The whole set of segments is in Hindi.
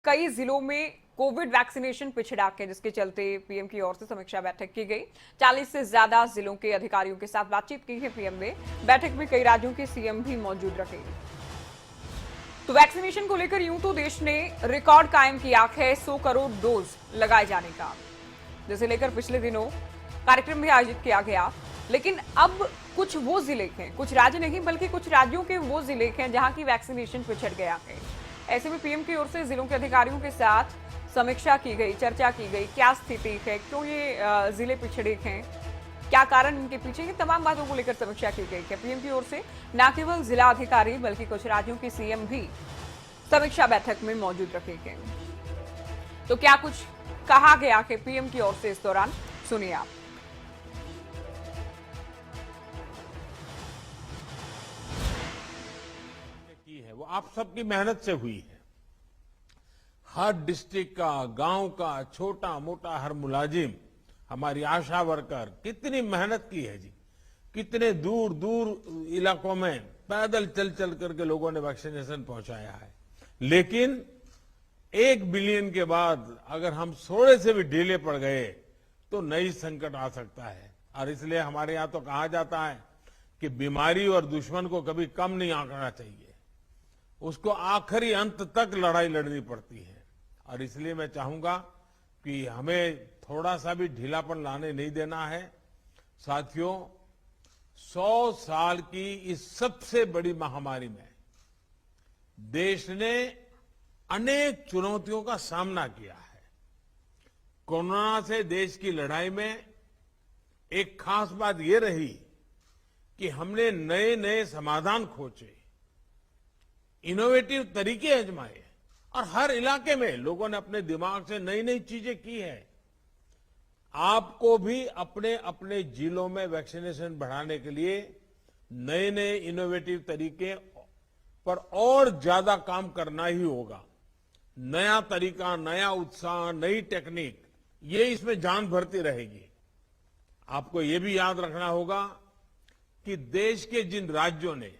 कई जिलों में कोविड वैक्सीनेशन पिछड़ा है, जिसके चलते पीएम की ओर से समीक्षा बैठक की गई। 40 से ज्यादा जिलों के अधिकारियों के साथ बातचीत की है पीएम ने। बैठक में कई राज्यों के सीएम भी मौजूद रहे। तो वैक्सीनेशन को लेकर यूं तो देश ने रिकॉर्ड कायम किया है 100 करोड़ डोज लगाए जाने का, जिसे लेकर पिछले दिनों कार्यक्रम भी आयोजित किया गया। लेकिन अब कुछ वो जिले हैं, कुछ राज्य नहीं बल्कि कुछ राज्यों के वो जिले हैं जहां की वैक्सीनेशन पिछड़ गया है। ऐसे में पीएम की ओर से जिलों के अधिकारियों के साथ समीक्षा की गई, चर्चा की गई, क्या स्थिति है, क्यों ये जिले पिछड़े हैं, क्या कारण इनके पीछे, ये तमाम बातों को लेकर समीक्षा की गई है पीएम की ओर से। न केवल जिला अधिकारी बल्कि कुछ राज्यों के सीएम भी समीक्षा बैठक में मौजूद रखे गए। तो क्या कुछ कहा गया है पीएम की ओर से इस दौरान, सुनिए आप। वो आप सबकी मेहनत से हुई है। हर डिस्ट्रिक्ट का, गांव का, छोटा मोटा हर मुलाजिम, हमारी आशा वर्कर कितनी मेहनत की है जी। कितने दूर दूर इलाकों में पैदल चल चल करके लोगों ने वैक्सीनेशन पहुंचाया है। लेकिन 1 बिलियन के बाद अगर हम थोड़े से भी ढीले पड़ गए तो नई संकट आ सकता है। और इसलिए हमारे यहां तो कहा जाता है कि बीमारी और दुश्मन को कभी कम नहीं आंकना चाहिए, उसको आखिरी अंत तक लड़ाई लड़नी पड़ती है। और इसलिए मैं चाहूंगा कि हमें थोड़ा सा भी ढीलापन लाने नहीं देना है। साथियों, 100 साल की इस सबसे बड़ी महामारी में देश ने अनेक चुनौतियों का सामना किया है। कोरोना से देश की लड़ाई में एक खास बात यह रही कि हमने नए नए समाधान खोजे, इनोवेटिव तरीके आजमाए और हर इलाके में लोगों ने अपने दिमाग से नई नई चीजें की है। आपको भी अपने अपने जिलों में वैक्सीनेशन बढ़ाने के लिए नए नए इनोवेटिव तरीके पर और ज्यादा काम करना ही होगा। नया तरीका, नया उत्साह, नई टेक्निक, ये इसमें जान भरती रहेगी। आपको ये भी याद रखना होगा कि देश के जिन राज्यों ने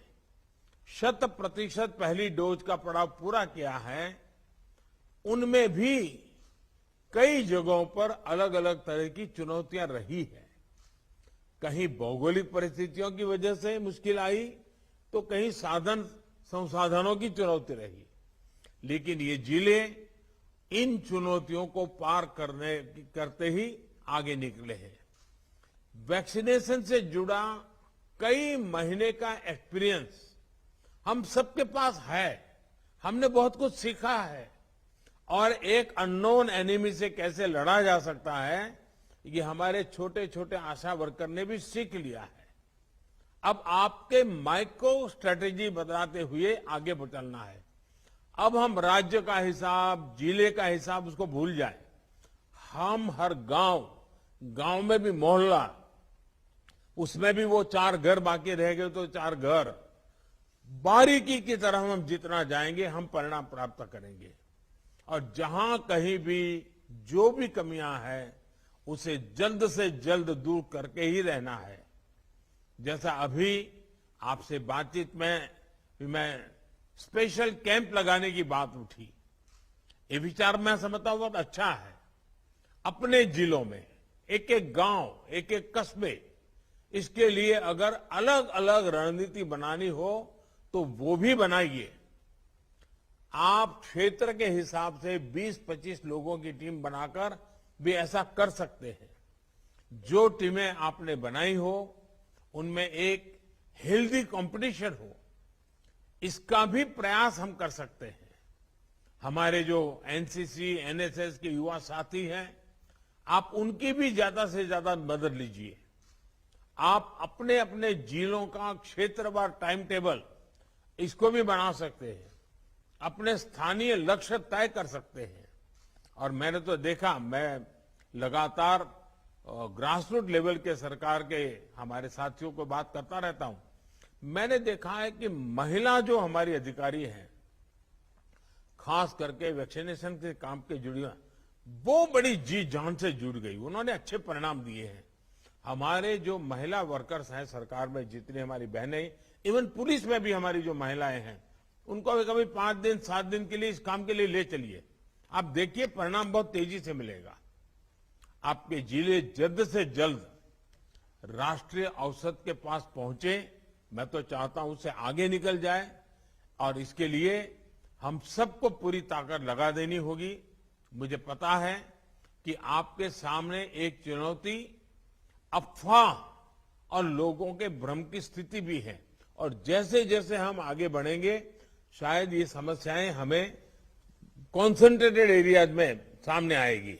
100% पहली डोज का पड़ाव पूरा किया है, उनमें भी कई जगहों पर अलग अलग तरह की चुनौतियां रही है। कहीं भौगोलिक परिस्थितियों की वजह से मुश्किल आई तो कहीं साधन संसाधनों की चुनौती रही। लेकिन ये जिले इन चुनौतियों को पार करते ही आगे निकले हैं। वैक्सीनेशन से जुड़ा कई महीने का एक्सपीरियंस हम सबके पास है। हमने बहुत कुछ सीखा है और एक अननोन एनिमी से कैसे लड़ा जा सकता है, ये हमारे छोटे छोटे आशा वर्कर ने भी सीख लिया है। अब आपके माइक्रो स्ट्रेटेजी बदलाते हुए आगे चलना है। अब हम राज्य का हिसाब, जिले का हिसाब उसको भूल जाए। हम हर गांव में भी मोहल्ला, उसमें भी वो 4 घर बाकी रह गए तो 4 घर, बारीकी की तरह हम जितना जाएंगे हम परिणाम प्राप्त करेंगे। और जहां कहीं भी जो भी कमियां हैं उसे जल्द से जल्द दूर करके ही रहना है। जैसा अभी आपसे बातचीत में मैं स्पेशल कैंप लगाने की बात उठी, ये विचार मैं समझता हूं बहुत अच्छा है। अपने जिलों में एक एक गांव, एक एक कस्बे, इसके लिए अगर अलग अलग रणनीति बनानी हो तो वो भी बनाइए। आप क्षेत्र के हिसाब से 20-25 लोगों की टीम बनाकर भी ऐसा कर सकते हैं। जो टीमें आपने बनाई हो उनमें एक हेल्दी कंपटीशन हो, इसका भी प्रयास हम कर सकते हैं। हमारे जो एनसीसी, एनएसएस के युवा साथी हैं, आप उनकी भी ज्यादा से ज्यादा मदद लीजिए। आप अपने अपने जिलों का क्षेत्रवार टाइम टेबल इसको भी बना सकते हैं, अपने स्थानीय लक्ष्य तय कर सकते हैं। और मैंने तो देखा, मैं लगातार ग्रासरूट लेवल के सरकार के हमारे साथियों को बात करता रहता हूं। मैंने देखा है कि महिला जो हमारी अधिकारी हैं, खास करके वैक्सीनेशन के काम के जुड़ी, वो बड़ी जी जान से जुड़ गई, उन्होंने अच्छे परिणाम दिए हैं। हमारे जो महिला वर्कर्स हैं सरकार में, जितनी हमारी बहनें, इवन पुलिस में भी हमारी जो महिलाएं हैं, उनको कभी 5 दिन 7 दिन के लिए इस काम के लिए ले चलिए। आप देखिए परिणाम बहुत तेजी से मिलेगा। आपके जिले जल्द से जल्द राष्ट्रीय औसत के पास पहुंचे। मैं तो चाहता हूं उससे आगे निकल जाए और इसके लिए हम सबको पूरी ताकत लगा देनी होगी। मुझे पता है कि आपके सामने एक चुनौती अफवाह और लोगों के भ्रम की स्थिति भी है और जैसे जैसे हम आगे बढ़ेंगे शायद ये समस्याएं हमें कॉन्सेंट्रेटेड एरियाज में सामने आएगी।